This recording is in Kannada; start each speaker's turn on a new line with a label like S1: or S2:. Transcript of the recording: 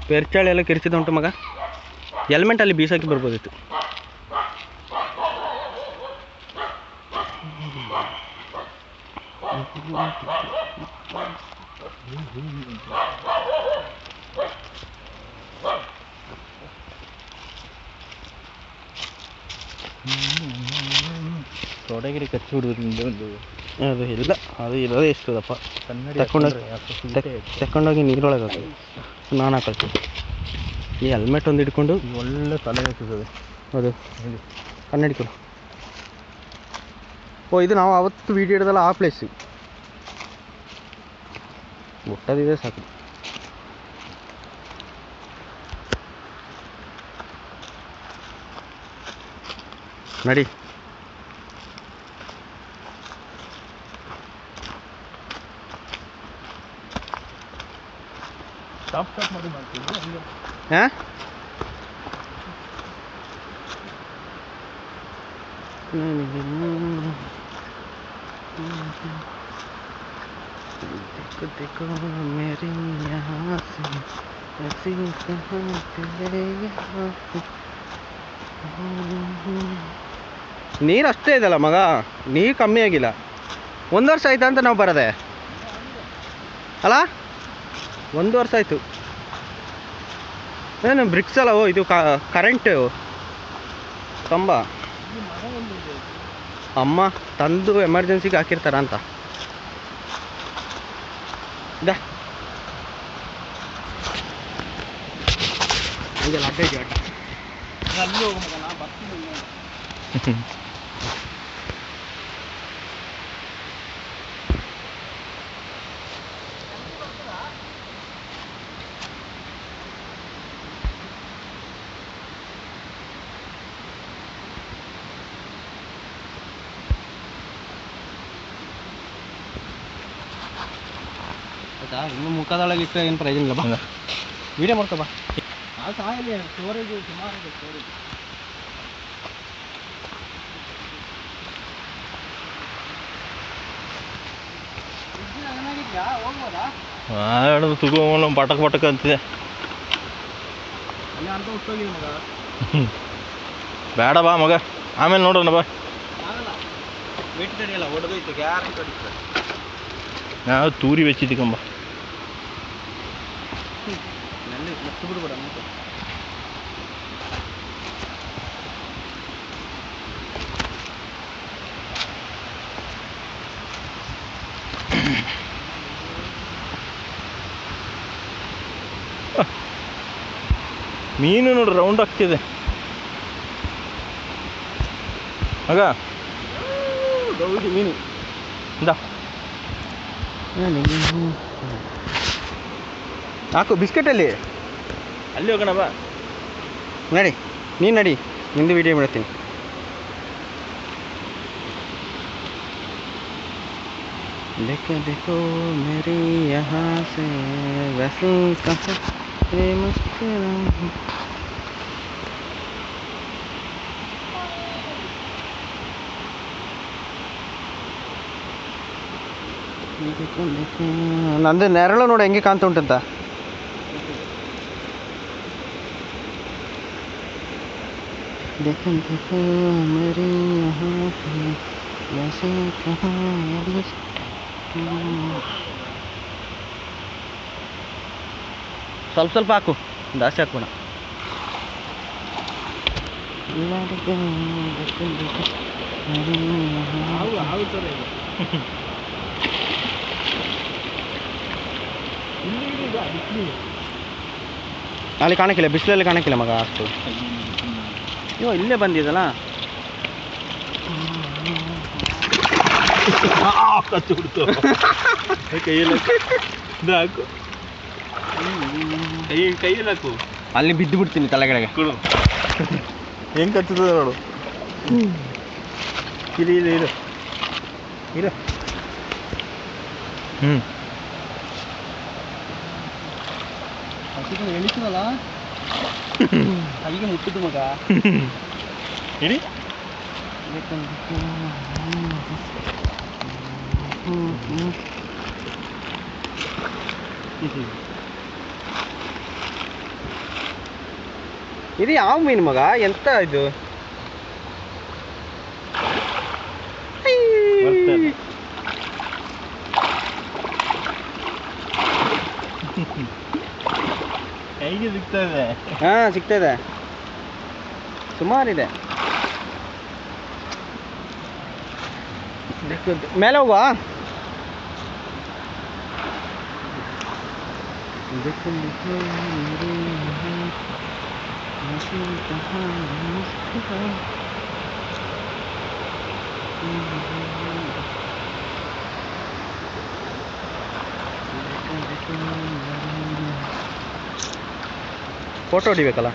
S1: ಪೆರ್ಚಾಳಿ ಎಲ್ಲ ಕಿರ್ಚಿದ ಉಂಟು ಮಗ. ಹೆಲ್ಮೆಟ್ ಅಲ್ಲಿ ಬೀಸಾಕಿ ಬರ್ಬೋದಿತ್ತು.
S2: ತೊಡಗಿರಿ ಕಚ್ಚಿ ಬಿಡುವುದು
S1: ಅದು ಇಲ್ಲ, ಅದು ಇರೋದೇ ಇಷ್ಟದಪ್ಪ. ತಗೊಂಡೋಗಿ ನೀರೊಳಗೆ ಹಾಕಿ ನಾನು ಹಾಕಳ್ತೀನಿ. ಈ ಹೆಲ್ಮೆಟ್ ಒಂದು ಹಿಡ್ಕೊಂಡು
S2: ಒಳ್ಳೆ ತಲೆ ಹಾಕಿರ್ತದೆ.
S1: ಅದು ಕನ್ನಡಿ ಕೊಡು. ಓ, ಇದು ನಾವು ಅವತ್ತು ವೀಡಿಯೋ ಹಿಡ್ದಲ್ಲ ಆ ಪ್ಲೇಸು. ಮುಟ್ಟದಿದೆ ಸಾಕು. ನಡಿ.
S2: ಸ್ಟಾಪ್ ಮಾಡಿ ಮಾಡ್ತೀವಿ.
S1: ಹಾಂ, देखो मेरी यहाँ से ऐसी कहाँ चले यहाँ से. ನೀರು ಅಷ್ಟೇ ಇದಲ್ಲ ಮಗ, ನೀರು ಕಮ್ಮಿ ಆಗಿಲ್ಲ. 1 ವರ್ಷ ಆಯ್ತಾ ಅಂತ ನಾವು ಬರೋದೆ ಅಲ್ಲ? 1 ವರ್ಷ ಆಯಿತು. ಏನು ಬ್ರಿಕ್ಸ್ ಅಲ್ಲ, ಓ ಇದು ಕರೆಂಟು ಕಂಬ. ಅಮ್ಮ ತಂದು ಎಮರ್ಜೆನ್ಸಿಗೆ ಹಾಕಿರ್ತಾರ ಅಂತ. ಹಂಗೆಲ್ಲ ಅಡ್ಡ ಇದೆ, ಅಡ್ಡ ಅಲ್ಲಿ ಹೋಗ ಮಗ, ನಾ ಬರ್ತೀನಿ. ಆಯ್ತಾ? ಇನ್ನು ಮುಖದೊಳಗೆ ಇಟ್ಟು ಏನು ಪ್ರಯೋಜನ ಇಲ್ಲ. ಬಾ ವೀಡಿಯೋ ಮಾಡ್ಕೊ ಬಾ. ಆ ಸಾಯಲ್ಲಿ ಸ್ಟೋರೇಜ್ ಸುಮಾರು ಇದೆ. ಸ್ಟೋರೇಜ್ ಹೋಗ್ಬೋದಾ?
S2: ತುಗೋ ಪಟಕ್ ಪಟಕ್ ಅಂತಿದೆ.
S1: ಅಲ್ಲಿ ಅಂತ ಹುಟ್ಟೋಗಿದೆ ಮಗ.
S2: ಬೇಡ ಬಾ ಮಗ, ಆಮೇಲೆ ನೋಡೋಣ ಬಾ.
S1: ಆಗಲ್ಲ, ವೇಟ್ ತಡೆಯಲ್ಲ, ಹೊಡೆದೋಯ್ತು ಗ್ಯಾರಂಟಿ ಹೊಡಿತಾರೆ.
S2: ನಾವು ತೂರಿ ವೆಚ್ಚಿದ್ದಿ ಕಂಬ.
S1: ನಲ್ಲಿ ಮತ್ತೆ ಬಿಡ್ಬೇಡ ಮತ್ತೆ.
S2: ಮೀನು ನೋಡ್ರಿ ರೌಂಡ್ ಆಗ್ತಿದೆ ಮಗ.
S1: ಗೌಡಿ ಮೀನು
S2: ಇಂದ
S1: ಹಾಕು ಬಿಸ್ಕೆಟಲ್ಲಿ.
S2: ಅಲ್ಲಿ ಹೋಗೋಣ ಬಾ.
S1: ನಡಿ, ನೀನು ನಡಿ, ನಿಂದು ವೀಡಿಯೋ ಮಾಡ್ತೀನಿ. देखो देखो मेरी यहाँ से वैसे कहाँ से मुस्कुराहूं. ನಂದು ನೆರಳು ನೋಡಿ ಹೆಂಗೆ ಕಾಣ್ತಾ ಉಂಟಂತ. देखो देखो मेरी यहाँ से वैसे कहाँ ಸ್ವಲ್ಪ ಸ್ವಲ್ಪ ಹಾಕು, ಜಾಸ್ತಿ ಹಾಕೋಣ. ಅಲ್ಲಿ ಕಾಣಕ್ಕಿಲ್ಲ, ಬಿಸಿಲಲ್ಲಿ ಕಾಣಕ್ಕಿಲ್ಲ ಮಗ ಅಷ್ಟು. ಇವ ಇಲ್ಲೇ ಬಂದಿದಲ್ಲ.
S2: ಕಚ್ಚು ಬಿಡ್ತು ಕೈಯಲ್ಲಿ ಹಾಕು, ಕೈಯಲ್ಲಿ ಹಾಕು.
S1: ಅಲ್ಲಿ ಬಿದ್ದು ಬಿಡ್ತೀನಿ ತಲೆಗಡೆಗೆ.
S2: ಕೊಡು, ಹೆಂಗೆ ಕಚ್ಚುತ್ತದೆ ನೋಡು. ಇರು ಇರು ಇರು ಇರು.
S1: ಎಳಿತೀವಲ್ಲ ಕೈಗೆ ಮುಟ್ಟಿದ್ದು ಮಗ.
S2: ಇಡಿ
S1: ಇದು ಯಾವ ಮೀನು ಮಗ? ಎಂತ ಇದು?
S2: ಬರ್ತದೆ. ಕೈಗೆ ಸಿಗ್ತದೆ.
S1: ಹಾ ಸಿಗ್ತದೆ, ಸುಮಾರಿದೆ. ಮೇಲೆ ಹೋಗುವ. ಫೋಟೋ ಹೊಡಿಬೇಕಲ್ಲ.